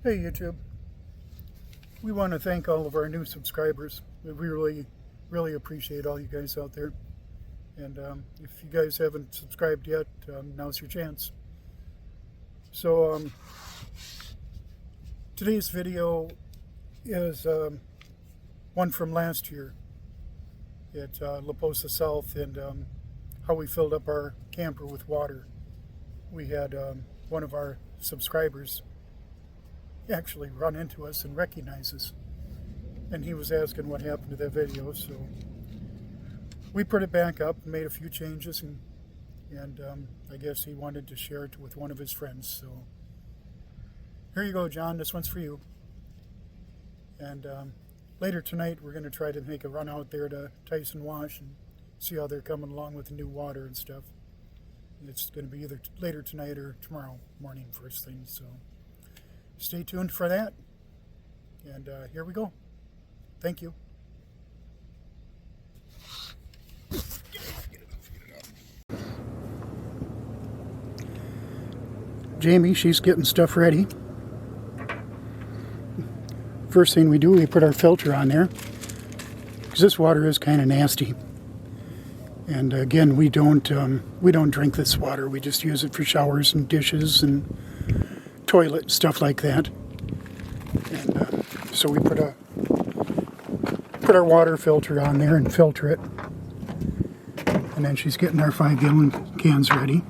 Hey YouTube, we want to thank all of our new subscribers. We really appreciate all you guys out there. And if you guys haven't subscribed yet, now's your chance. So today's video is one from last year at LaPosa South, and how we filled up our camper with water. We had one of our subscribers actually run into us and recognize us, and he was asking what happened to that video. So we put it back up and made a few changes, and I guess he wanted to share it with one of his friends. So here you go, John, this one's for you. And later tonight we're going to try to make a run out there to Tyson Wash and see how they're coming along with the new water and stuff. It's going to be either later tonight or tomorrow morning first thing, so stay tuned for that. And here we go. Thank you. Jamie, she's getting stuff ready. First thing we do, we put our filter on there, because this water is kind of nasty. And again, we don't drink this water. We just use it for showers and dishes and toilet, stuff like that. And so we put our water filter on there and filter it. And then she's getting our 5-gallon cans ready.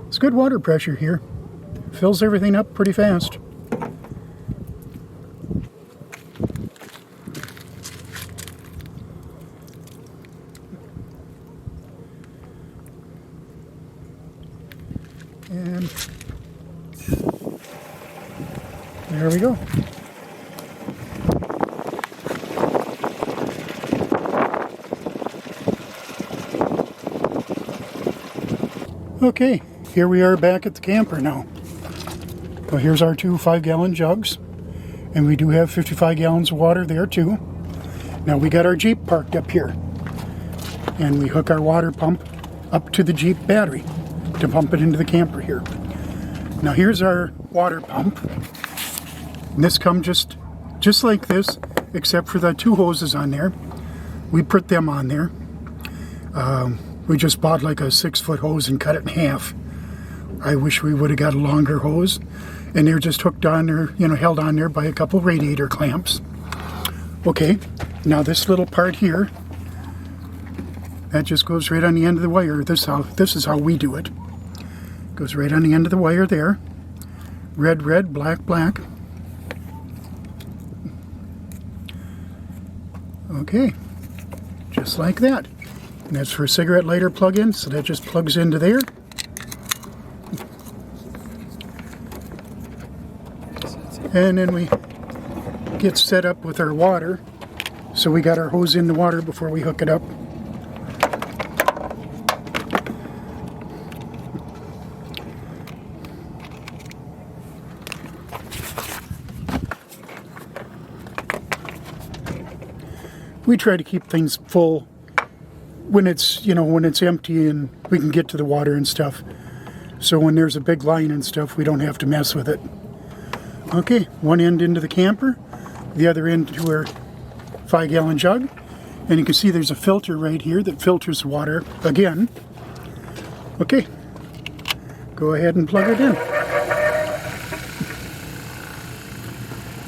It's good water pressure here. Fills everything up pretty fast. And there we go. Okay, here we are back at the camper now. So here's our two 5-gallon jugs, and we do have 55 gallons of water there too. Now we got our Jeep parked up here, and we hook our water pump up to the Jeep battery to pump it into the camper here. Now here's our water pump, and this comes just like this, except for the two hoses on there. We put them on there. We just bought like a 6-foot hose and cut it in half. I wish we would have got a longer hose, and they're just hooked on there, held on there by a couple radiator clamps. Okay, now this little part here, that just goes right on the end of the wire. This is how we do it. Goes right on the end of the wire there. Red, red, black, black. Okay, just like that. And that's for a cigarette lighter plug-in, so that just plugs into there. And then we get set up with our water. So we got our hose in the water before we hook it up. We try to keep things full when it's empty and we can get to the water and stuff. So when there's a big line and stuff, we don't have to mess with it. Okay, one end into the camper, the other end to our 5-gallon jug. And you can see there's a filter right here that filters water again. Okay, go ahead and plug it in.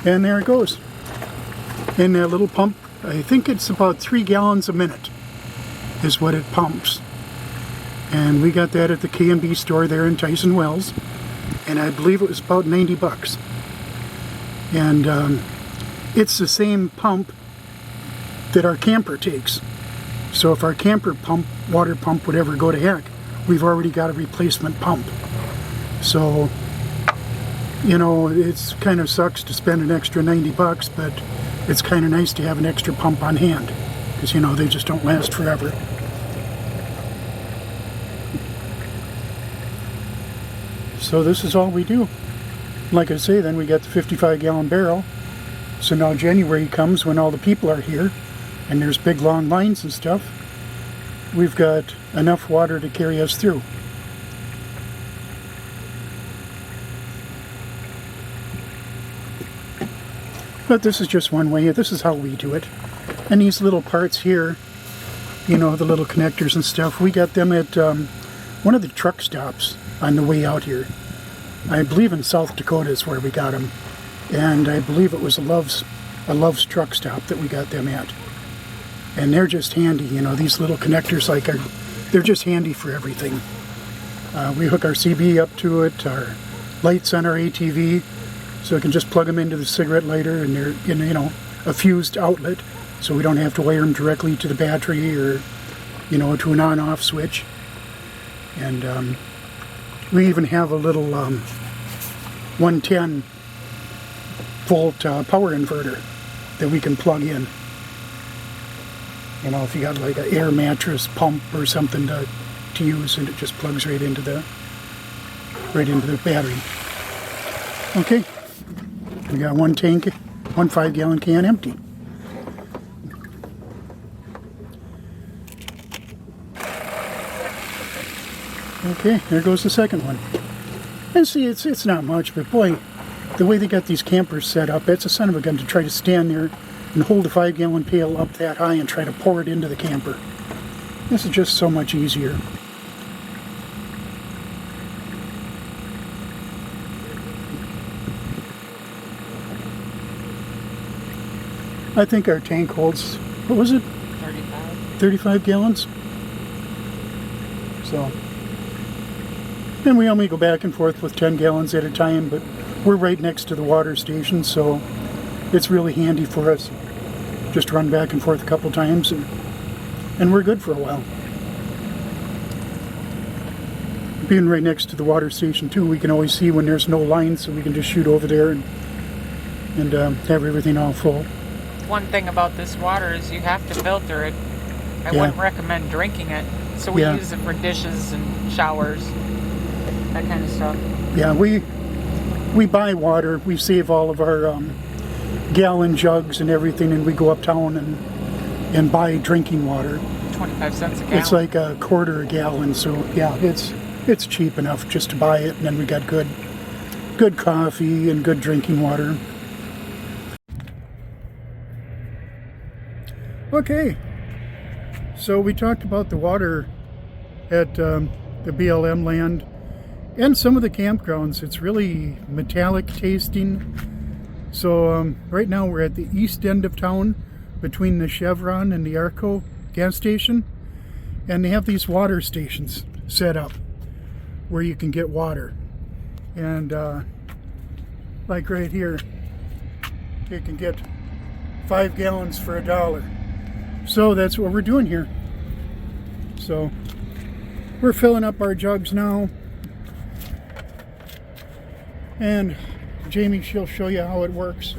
And there it goes. And that little pump, I think it's about 3 gallons a minute is what it pumps. And we got that at the K&B store there in Tyson Wells, and I believe it was about 90 bucks. And it's the same pump that our camper takes. So if our camper pump, water pump would ever go to heck, we've already got a replacement pump. So, it's kind of sucks to spend an extra 90 bucks, but it's kind of nice to have an extra pump on hand, because they just don't last forever. So this is all we do. Like I say, then we got the 55-gallon barrel. So now January comes when all the people are here, and there's big long lines and stuff. we've got enough water to carry us through. But this is just one way. This is how we do it. And these little parts here, you know, the little connectors and stuff, we got them at one of the truck stops on the way out here. I believe in South Dakota is where we got them. And I believe it was a Love's truck stop that we got them at. And they're just handy, you know, these little connectors, like, they're just handy for everything. We hook our CB up to it, our lights on our ATV, so we can just plug them into the cigarette lighter, and they're in, you know, a fused outlet, so we don't have to wire them directly to the battery or, you know, to an on-off switch. And we even have a little 110 volt power inverter that we can plug in. You know, if you got like an air mattress pump or something to use, and it just plugs right into the battery. Okay, we got one tank, one 5-gallon can empty. Okay, there goes the second one. And see, it's not much, but boy, the way they got these campers set up, it's a son of a gun to try to stand there and hold a 5-gallon pail up that high and try to pour it into the camper. This is just so much easier. I think our tank holds, what was it? 35 gallons. So, and we only go back and forth with 10 gallons at a time, but we're right next to the water station, so it's really handy for us. Just run back and forth a couple times, and we're good for a while. Being right next to the water station too, we can always see when there's no line, so we can just shoot over there and have everything all full. One thing about this water is you have to filter it. I wouldn't recommend drinking it, so we use it for dishes and showers, that kind of stuff. Yeah, we buy water. We save all of our gallon jugs and everything, and we go uptown and buy drinking water. 25 cents a gallon. It's like a quarter a gallon, so yeah, it's cheap enough just to buy it, and then we got good coffee and good drinking water. Okay, so we talked about the water at the BLM land and some of the campgrounds. It's really metallic tasting. So right now we're at the east end of town between the Chevron and the Arco gas station, and they have these water stations set up where you can get water. And like right here, you can get 5 gallons for $1. So that's what we're doing here. So we're filling up our jugs now, and Jamie, she'll show you how it works,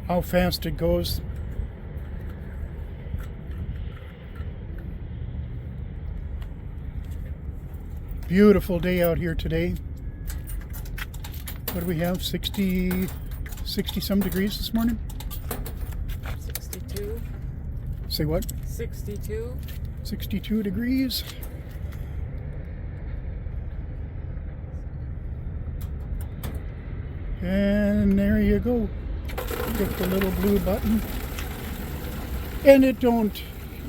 how fast it goes. Beautiful day out here today. What do we have? 60 some degrees this morning? 62. Say what? 62. 62 degrees. And there you go. Click the little blue button. And it don't,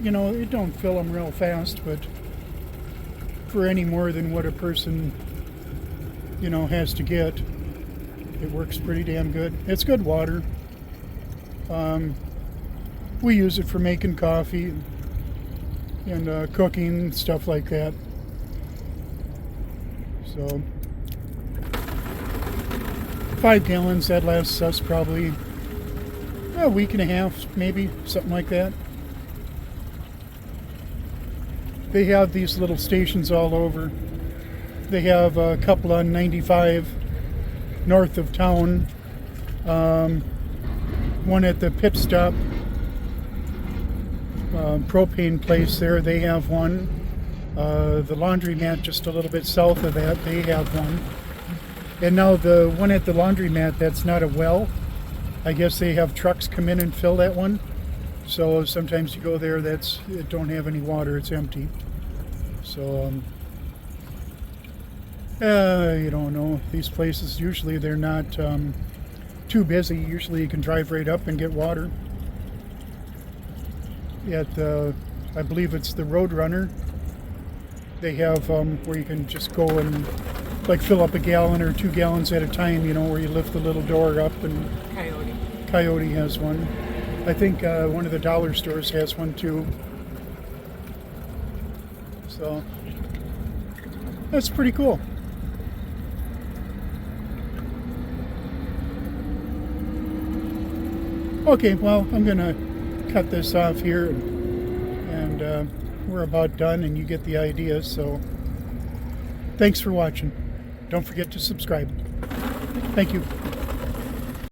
you know, it don't fill them real fast, but for any more than what a person, you know, has to get, it works pretty damn good. It's good water. We use it for making coffee and cooking, stuff like that. So 5 gallons, that lasts us probably a week and a half, maybe, something like that. They have these little stations all over. They have a couple on 95 north of town. One at the pit stop propane place there, they have one. The laundromat just a little bit south of that, they have one. And now the one at the laundromat, that's not a well. I guess they have trucks come in and fill that one. So sometimes you go there, it don't have any water, it's empty. So you don't know, these places usually they're not too busy. Usually you can drive right up and get water. At I believe it's the Roadrunner. They have where you can just go and like fill up a gallon or 2 gallons at a time, you know, where you lift the little door up. And Coyote has one. I think one of the dollar stores has one too. So that's pretty cool. Okay, well, I'm gonna cut this off here, and we're about done, and you get the idea. So thanks for watching. Don't forget to subscribe. Thank you.